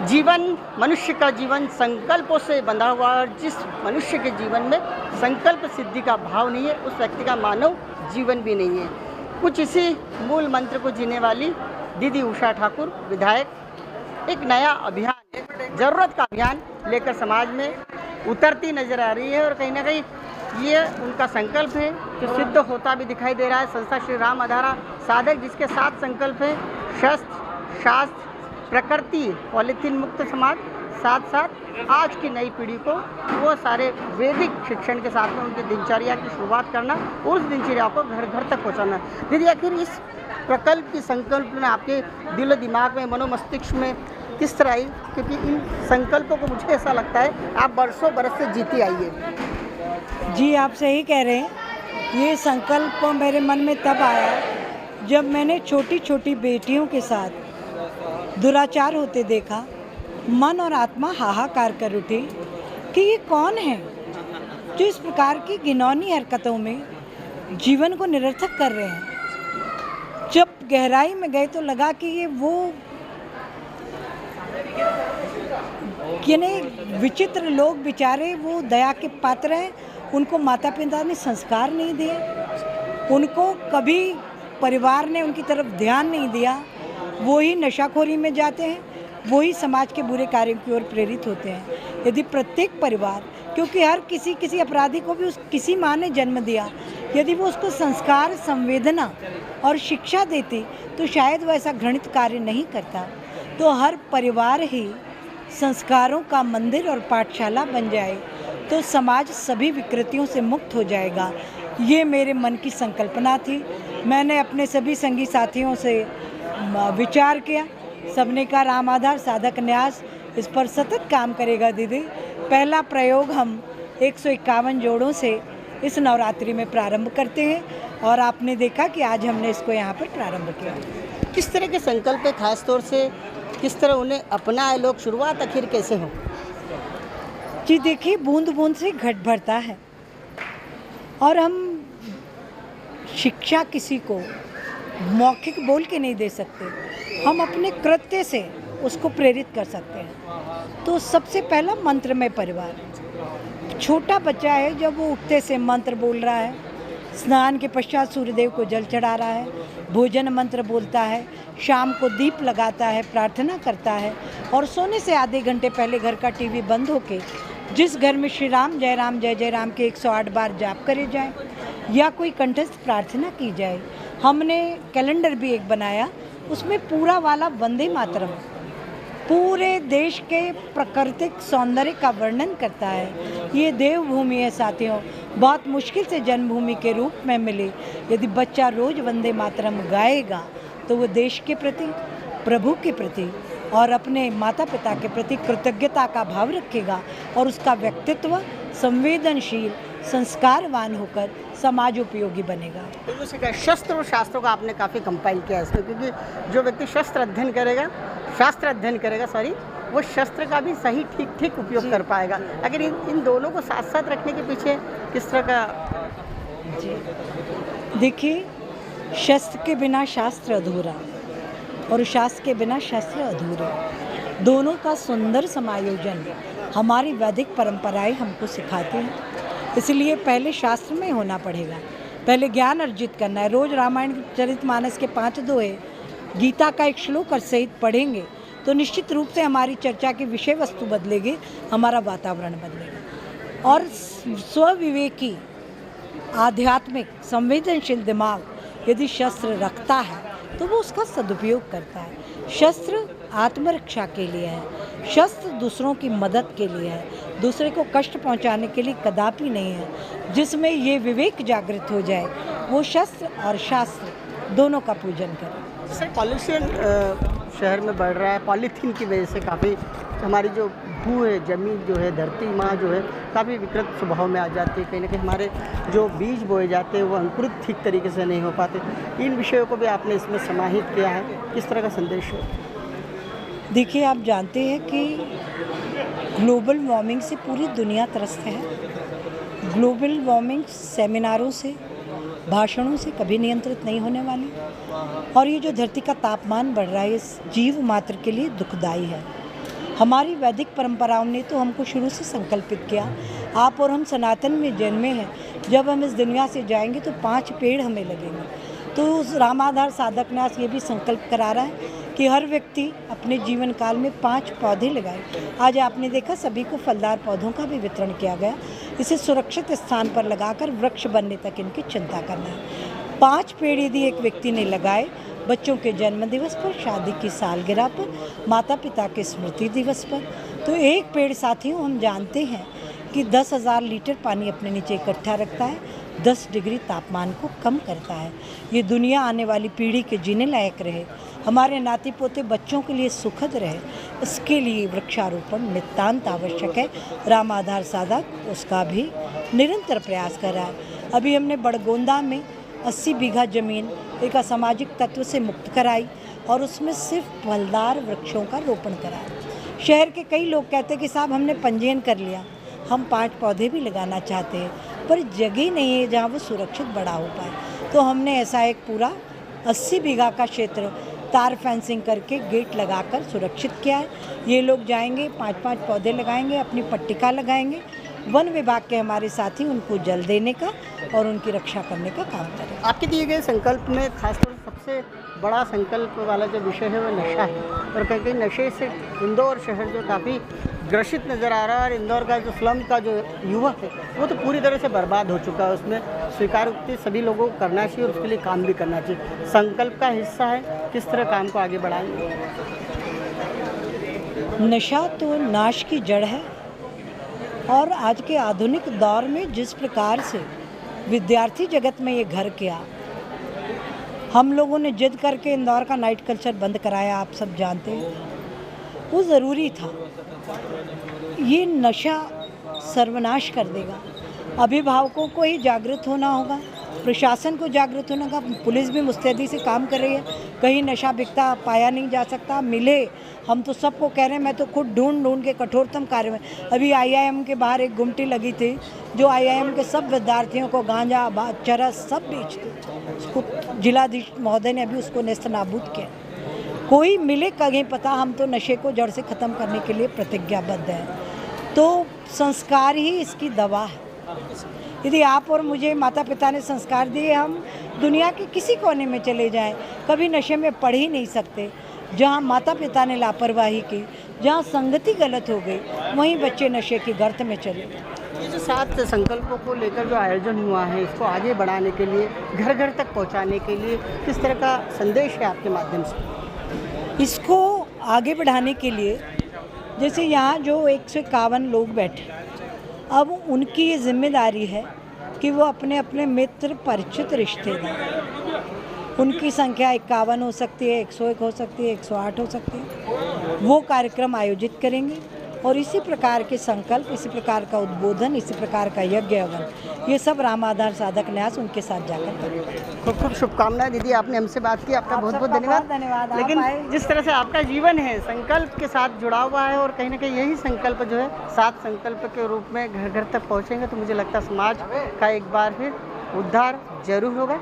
जीवन, मनुष्य का जीवन संकल्पों से बंधा हुआ है और जिस मनुष्य के जीवन में संकल्प सिद्धि का भाव नहीं है, उस व्यक्ति का मानव जीवन भी नहीं है। कुछ इसी मूल मंत्र को जीने वाली दीदी उषा ठाकुर विधायक एक नया अभियान, ज़रूरत का अभियान लेकर समाज में उतरती नजर आ रही है और कहीं ना कहीं ये उनका संकल्प है जो सिद्ध होता भी दिखाई दे रहा है। संस्था श्री राम आधारा साधक, जिसके 7 संकल्प हैं: शस्त्र, शास्त्र, प्रकृति, पॉलीथीन मुक्त समाज, साथ साथ आज की नई पीढ़ी को वो सारे वैदिक शिक्षण के साथ में उनकी दिनचर्या की शुरुआत करना, उस दिनचर्या को घर घर तक पहुँचाना। दीदी, आखिर इस प्रकल्प की संकल्पना आपके दिल दिमाग में, मनोमस्तिष्क में किस तरह आई? क्योंकि इन संकल्पों को मुझे ऐसा लगता है आप बरसों बरस से जीती आई है। जी, आप सही कह रहे हैं। ये संकल्प मेरे मन में तब आया जब मैंने छोटी छोटी बेटियों के साथ दुराचार होते देखा। मन और आत्मा हाहाकार कर उठे कि ये कौन है जो इस प्रकार की घिनौनी हरकतों में जीवन को निरर्थक कर रहे हैं। जब गहराई में गए तो लगा कि ये वो यानी विचित्र लोग बेचारे, वो दया के पात्र हैं। उनको माता पिता ने संस्कार नहीं दिए, उनको कभी परिवार ने उनकी तरफ ध्यान नहीं दिया। वो ही नशाखोरी में जाते हैं, वो ही समाज के बुरे कार्यों की ओर प्रेरित होते हैं। यदि प्रत्येक परिवार, क्योंकि हर किसी अपराधी को भी उस किसी माँ ने जन्म दिया, यदि वो उसको संस्कार, संवेदना और शिक्षा देती तो शायद वो ऐसा घृणित कार्य नहीं करता। तो हर परिवार ही संस्कारों का मंदिर और पाठशाला बन जाए तो समाज सभी विकृतियों से मुक्त हो जाएगा। ये मेरे मन की संकल्पना थी। मैंने अपने सभी संगी साथियों से विचार किया। सबने कहा राम आधार साधक न्यास इस पर सतत काम करेगा दीदी। पहला प्रयोग हम 151 जोड़ों से इस नवरात्रि में प्रारंभ करते हैं और आपने देखा कि आज हमने इसको यहाँ पर प्रारंभ किया। किस तरह के संकल्प है, खास तौर से किस तरह उन्हें अपनाए लोग, शुरुआत आखिर कैसे हो? जी देखिए, बूंद बूंद से घट भरता है और हम शिक्षा किसी को मौखिक बोल के नहीं दे सकते, हम अपने कृत्य से उसको प्रेरित कर सकते हैं। तो सबसे पहला मंत्रमय परिवार। छोटा बच्चा है, जब वो उठते से मंत्र बोल रहा है, स्नान के पश्चात सूर्यदेव को जल चढ़ा रहा है, भोजन मंत्र बोलता है, शाम को दीप लगाता है, प्रार्थना करता है और सोने से आधे घंटे पहले घर का टीवी बंद होके जिस घर में श्री राम जय जय राम के 108 बार जाप करे जाए या कोई कंठस्थ प्रार्थना की जाए। हमने कैलेंडर भी एक बनाया, उसमें पूरा वाला वंदे मातरम पूरे देश के प्राकृतिक सौंदर्य का वर्णन करता है। ये देवभूमि है साथियों, बहुत मुश्किल से जन्मभूमि के रूप में मिली। यदि बच्चा रोज वंदे मातरम गाएगा तो वो देश के प्रति, प्रभु के प्रति और अपने माता पिता के प्रति कृतज्ञता का भाव रखेगा और उसका व्यक्तित्व संवेदनशील, संस्कारवान होकर समाज उपयोगी बनेगा। तो शस्त्र और शास्त्रों का आपने काफ़ी कंपाइल किया इसमें, क्योंकि जो व्यक्ति शास्त्र अध्ययन करेगा वो शस्त्र का भी सही ठीक उपयोग कर पाएगा। अगर इन दोनों को साथ साथ रखने के पीछे किस तरह का? जी देखिए, शस्त्र के बिना शास्त्र अधूरा और शास्त्र के बिना शस्त्र अधूरे। दोनों का सुंदर समायोजन हमारी वैदिक परंपराएं हमको सिखाती हैं। इसलिए पहले शास्त्र में होना पड़ेगा, पहले ज्ञान अर्जित करना है। रोज रामायण चरितमानस के 5 दोहे, गीता का एक श्लोक और सहित पढ़ेंगे तो निश्चित रूप से हमारी चर्चा की विषय वस्तु बदलेगी, हमारा वातावरण बदलेगा। और स्वविवेकी, आध्यात्मिक, संवेदनशील दिमाग यदि शस्त्र रखता है तो वो उसका सदुपयोग करता है। शस्त्र आत्मरक्षा के लिए है, शस्त्र दूसरों की मदद के लिए है, दूसरे को कष्ट पहुंचाने के लिए कदापि नहीं है। जिसमें ये विवेक जागृत हो जाए वो शस्त्र और शास्त्र दोनों का पूजन करे। सर, पॉल्यूशन शहर में बढ़ रहा है, पॉलीथीन की वजह से काफ़ी हमारी जो भू है, ज़मीन जो है, धरती माँ जो है, काफ़ी विकृत स्वभाव में आ जाती है। कहीं ना कहीं हमारे जो बीज बोए जाते हैं वो अंकुरित ठीक तरीके से नहीं हो पाते। इन विषयों को भी आपने इसमें समाहित किया है, किस तरह का संदेश है? देखिए, आप जानते हैं कि ग्लोबल वार्मिंग से पूरी दुनिया त्रस्त है। ग्लोबल वार्मिंग सेमिनारों से, भाषणों से कभी नियंत्रित नहीं होने वाली और ये जो धरती का तापमान बढ़ रहा है इस जीव मात्र के लिए दुखदाई है। हमारी वैदिक परंपराओं ने तो हमको शुरू से संकल्पित किया, आप और हम सनातन में जन्मे हैं, जब हम इस दुनिया से जाएंगे तो 5 पेड़ हमें लगेंगे। तो उस रामाधार साधक न्यास ये भी संकल्प करा रहा है कि हर व्यक्ति अपने जीवन काल में 5 पौधे लगाए। आज आपने देखा सभी को फलदार पौधों का भी वितरण किया गया। इसे सुरक्षित स्थान पर लगाकर वृक्ष बनने तक इनकी चिंता करना है। 5 पेड़ यदि एक व्यक्ति ने लगाए, बच्चों के जन्म दिवस पर, शादी की सालगिरह पर, माता पिता के स्मृति दिवस पर, तो एक पेड़ साथियों हम जानते हैं कि 10,000 लीटर पानी अपने नीचे इकट्ठा रखता है, 10 डिग्री तापमान को कम करता है। ये दुनिया आने वाली पीढ़ी के जीने लायक रहे, हमारे नाती पोते बच्चों के लिए सुखद रहे, इसके लिए वृक्षारोपण नितांत आवश्यक है। रामाधार साधक उसका भी निरंतर प्रयास कर रहा है। अभी हमने बड़गोंदा में 80 बीघा ज़मीन एक असामाजिक तत्व से मुक्त कराई और उसमें सिर्फ फलदार वृक्षों का रोपण कराया। शहर के कई लोग कहते हैं कि साहब हमने पंजीयन कर लिया, हम 5 पौधे भी लगाना चाहते हैं, पर जगह नहीं है जहाँ वो सुरक्षित बड़ा हो पाए। तो हमने ऐसा एक पूरा 80 बीघा का क्षेत्र तार फेंसिंग करके गेट लगाकर सुरक्षित किया है। ये लोग जाएंगे, 5-5 पौधे लगाएंगे, अपनी पट्टिका लगाएंगे। वन विभाग के हमारे साथी उनको जल देने का और उनकी रक्षा करने का काम करें। आपके दिए गए संकल्प में खासतौर से सबसे बड़ा संकल्प वाला जो विषय है वो नशा है, और कहीं नशे से इंदौर शहर जो काफ़ी ग्रसित नज़र आ रहा है, और इंदौर का जो स्लम का जो युवा है वो तो पूरी तरह से बर्बाद हो चुका है। उसमें स्वीकार सभी लोगों को करना चाहिए और उसके लिए काम भी करना चाहिए। संकल्प का हिस्सा है, किस तरह काम को आगे बढ़ाएंगे? नशा तो नाश की जड़ है, और आज के आधुनिक दौर में जिस प्रकार से विद्यार्थी जगत में ये घर किया, हम लोगों ने जिद करके इंदौर का नाइट कल्चर बंद कराया, आप सब जानते हैं, वो ज़रूरी था। ये नशा सर्वनाश कर देगा। अभिभावकों को ही जागृत होना होगा, प्रशासन को जागृत होना होगा, पुलिस भी मुस्तैदी से काम कर रही है। कहीं नशा बिकता पाया नहीं जा सकता, मिले हम तो सबको कह रहे हैं, मैं तो खुद ढूंढ के कठोरतम कार्य में। अभी IIM के बाहर एक गुमटी लगी थी जो IIM के सब विद्यार्थियों को गांजा चरस सब बेचती, उसको जिलाधीश महोदय ने अभी उसको नेस्त नाबूद किया। कोई मिले कहीं पता, हम तो नशे को जड़ से ख़त्म करने के लिए प्रतिज्ञाबद्ध हैं। तो संस्कार ही इसकी दवा है। यदि आप और मुझे माता पिता ने संस्कार दिए, हम दुनिया के किसी कोने में चले जाएं, कभी नशे में पढ़ ही नहीं सकते। जहाँ माता पिता ने लापरवाही की, जहाँ संगति गलत हो गई, वहीं बच्चे नशे की गर्त में चले। ये जो 7 संकल्पों को लेकर जो आयोजन हुआ है, इसको आगे बढ़ाने के लिए, घर घर तक पहुँचाने के लिए किस तरह का संदेश है आपके माध्यम से? इसको आगे बढ़ाने के लिए जैसे यहाँ जो 151 लोग बैठे, अब उनकी ये जिम्मेदारी है कि वो अपने अपने मित्र परिचित रिश्तेदार, उनकी संख्या 51 हो सकती है, 101 हो सकती है, 108 हो सकती है, वो कार्यक्रम आयोजित करेंगे। और इसी प्रकार के संकल्प, इसी प्रकार का उद्बोधन, इसी प्रकार का यज्ञ हवन, ये सब रामाधार साधक न्यास उनके साथ जाकर करेंगे। खूब खूब शुभकामनाएं दीदी, आपने हमसे बात की, आपका बहुत बहुत धन्यवाद। लेकिन जिस तरह से आपका जीवन है संकल्प के साथ जुड़ा हुआ है, और कहीं ना कहीं यही संकल्प जो है 7 संकल्प के रूप में घर घर तक पहुँचेंगे, तो मुझे लगता है समाज का एक बार फिर उद्धार जरूर होगा।